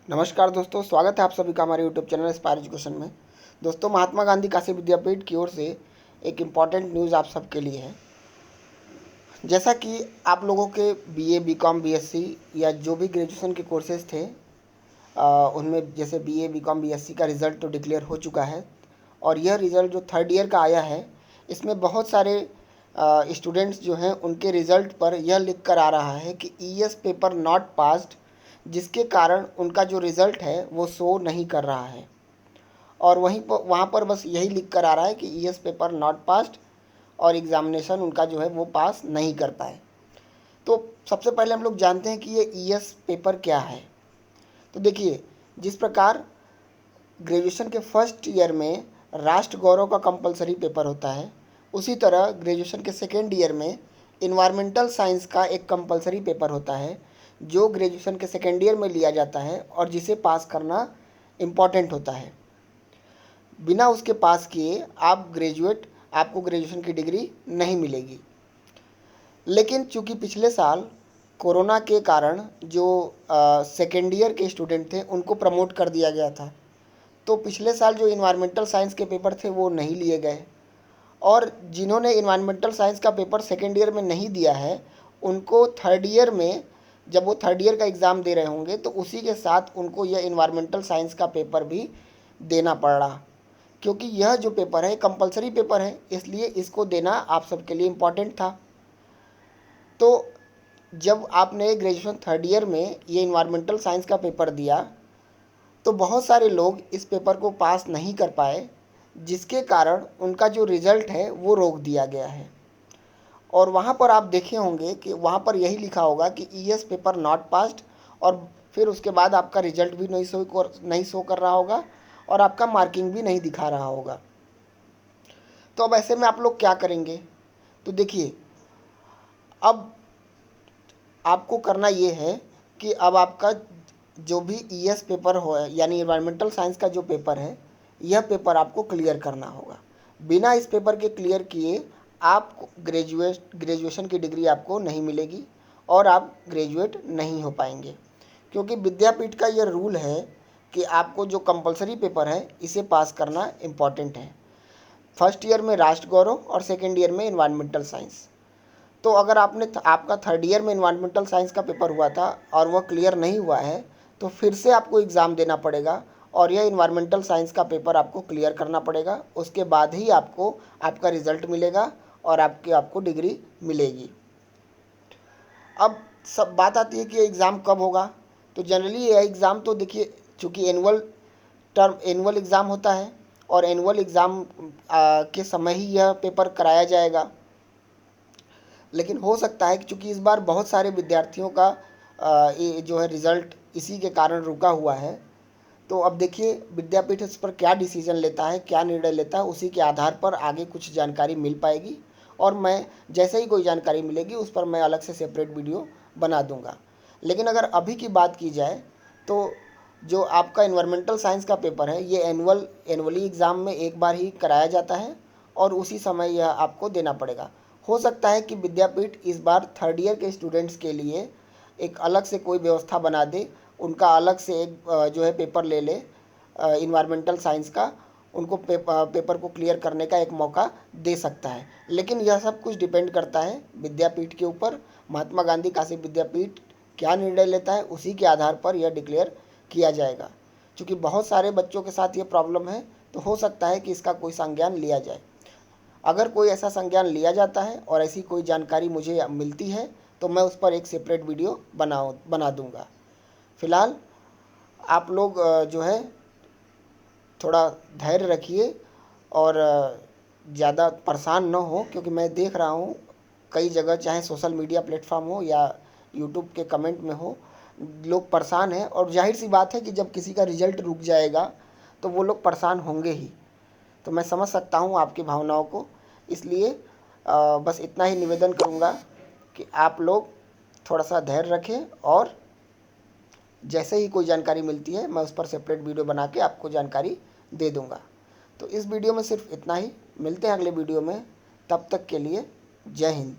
नमस्कार दोस्तों, स्वागत है आप सभी का हमारे यूट्यूब चैनल एस्पायर एजुकेशन में। दोस्तों, महात्मा गांधी काशी विद्यापीठ की ओर से एक इम्पॉर्टेंट न्यूज़ आप सबके लिए है। जैसा कि आप लोगों के बीए, बीकॉम, बीएससी या जो भी ग्रेजुएशन के कोर्सेज थे उनमें जैसे बीए, बीकॉम, बीएससी का रिज़ल्ट तो डिक्लेयर हो चुका है और यह रिज़ल्ट जो थर्ड ईयर का आया है, इसमें बहुत सारे स्टूडेंट्स जो हैं उनके रिज़ल्ट पर यह लिख कर आ रहा है कि ईएस पेपर नॉट पास्ड, जिसके कारण उनका जो रिज़ल्ट है वो शो नहीं कर रहा है। और वहाँ पर बस यही लिख कर आ रहा है कि ईएस पेपर नॉट पास्ड और एग्ज़ामिनेशन उनका जो है वो पास नहीं कर पाए। तो सबसे पहले हम लोग जानते हैं कि ये ईएस पेपर क्या है। तो देखिए, जिस प्रकार ग्रेजुएशन के फर्स्ट ईयर में राष्ट्र गौरव का कंपलसरी पेपर होता है, उसी तरह ग्रेजुएशन के सेकेंड ईयर में इन्वायरमेंटल साइंस का एक कंपलसरी पेपर होता है, जो ग्रेजुएशन के सेकेंड ईयर में लिया जाता है और जिसे पास करना इम्पॉर्टेंट होता है। बिना उसके पास किए आपको ग्रेजुएशन की डिग्री नहीं मिलेगी। लेकिन चूंकि पिछले साल कोरोना के कारण जो सेकेंड ईयर के स्टूडेंट थे उनको प्रमोट कर दिया गया था, तो पिछले साल जो इन्वायरमेंटल साइंस के पेपर थे वो नहीं लिए गए और जिन्होंने इन्वायरमेंटल साइंस का पेपर सेकेंड ईयर में नहीं दिया है, उनको थर्ड ईयर में जब वो थर्ड ईयर का एग्ज़ाम दे रहे होंगे तो उसी के साथ उनको यह इन्वायरमेंटल साइंस का पेपर भी देना पड़ रहा, क्योंकि यह जो पेपर है कंपलसरी पेपर है, इसलिए इसको देना आप सबके लिए इम्पॉर्टेंट था। तो जब आपने ग्रेजुएशन थर्ड ईयर में ये इन्वायरमेंटल साइंस का पेपर दिया तो बहुत सारे लोग इस पेपर को पास नहीं कर पाए, जिसके कारण उनका जो रिज़ल्ट है वो रोक दिया गया है। और वहाँ पर आप देखे होंगे कि वहाँ पर यही लिखा होगा कि ईएस पेपर नॉट पास्ड, और फिर उसके बाद आपका रिज़ल्ट भी नहीं शो कर रहा होगा और आपका मार्किंग भी नहीं दिखा रहा होगा। तो अब ऐसे में आप लोग क्या करेंगे? तो देखिए, अब आपको करना ये है कि अब आपका जो भी ईएस पेपर हो यानी इन्वायरमेंटल साइंस का जो पेपर है, यह पेपर आपको क्लियर करना होगा। बिना इस पेपर के क्लियर किए आप ग्रेजुएशन की डिग्री आपको नहीं मिलेगी और आप ग्रेजुएट नहीं हो पाएंगे, क्योंकि विद्यापीठ का यह रूल है कि आपको जो कंपलसरी पेपर है इसे पास करना इम्पॉर्टेंट है। फर्स्ट ईयर में राष्ट्र गौरव और सेकेंड ईयर में इन्वायरमेंटल साइंस। तो अगर आपका थर्ड ईयर में इन्वायरमेंटल साइंस का पेपर हुआ था और वह क्लियर नहीं हुआ है, तो फिर से आपको एग्ज़ाम देना पड़ेगा और यह इन्वायरमेंटल साइंस का पेपर आपको क्लियर करना पड़ेगा। उसके बाद ही आपको आपका रिज़ल्ट मिलेगा और आपको डिग्री मिलेगी। अब सब बात आती है कि एग्ज़ाम कब होगा। तो जनरली यह एग्ज़ाम तो देखिए, चूँकि एनुअल एग्ज़ाम होता है और एनुअल एग्ज़ाम के समय ही यह पेपर कराया जाएगा। लेकिन हो सकता है कि चूँकि इस बार बहुत सारे विद्यार्थियों का ये जो है रिज़ल्ट इसी के कारण रुका हुआ है, तो अब देखिए विद्यापीठ इस पर क्या डिसीजन लेता है, क्या निर्णय लेता है, उसी के आधार पर आगे कुछ जानकारी मिल पाएगी और मैं जैसे ही कोई जानकारी मिलेगी उस पर मैं अलग से सेपरेट वीडियो बना दूंगा। लेकिन अगर अभी की बात की जाए तो जो आपका इन्वायरमेंटल साइंस का पेपर है ये एनुअली एग्ज़ाम में एक बार ही कराया जाता है और उसी समय यह आपको देना पड़ेगा। हो सकता है कि विद्यापीठ इस बार थर्ड ईयर के स्टूडेंट्स के लिए एक अलग से कोई व्यवस्था बना दे, उनका अलग से एक जो है पेपर ले ले इन्वायरमेंटल साइंस का, उनको पेपर को क्लियर करने का एक मौका दे सकता है। लेकिन यह सब कुछ डिपेंड करता है विद्यापीठ के ऊपर। महात्मा गांधी काशी विद्यापीठ क्या निर्णय लेता है उसी के आधार पर यह डिक्लेयर किया जाएगा। क्योंकि बहुत सारे बच्चों के साथ ये प्रॉब्लम है, तो हो सकता है कि इसका कोई संज्ञान लिया जाए। अगर कोई ऐसा संज्ञान लिया जाता है और ऐसी कोई जानकारी मुझे मिलती है तो मैं उस पर एक सेपरेट वीडियो बना दूंगा। फ़िलहाल आप लोग जो है थोड़ा धैर्य रखिए और ज़्यादा परेशान न हो, क्योंकि मैं देख रहा हूँ कई जगह, चाहे सोशल मीडिया प्लेटफॉर्म हो या यूट्यूब के कमेंट में हो, लोग परेशान हैं। और जाहिर सी बात है कि जब किसी का रिज़ल्ट रुक जाएगा तो वो लोग परेशान होंगे ही। तो मैं समझ सकता हूँ आपकी भावनाओं को, इसलिए बस इतना ही निवेदन करूँगा कि आप लोग थोड़ा सा धैर्य रखें और जैसे ही कोई जानकारी मिलती है मैं उस पर सेपरेट वीडियो बना के आपको जानकारी दे दूँगा। तो इस वीडियो में सिर्फ इतना ही, मिलते हैं अगले वीडियो में, तब तक के लिए जय हिंद।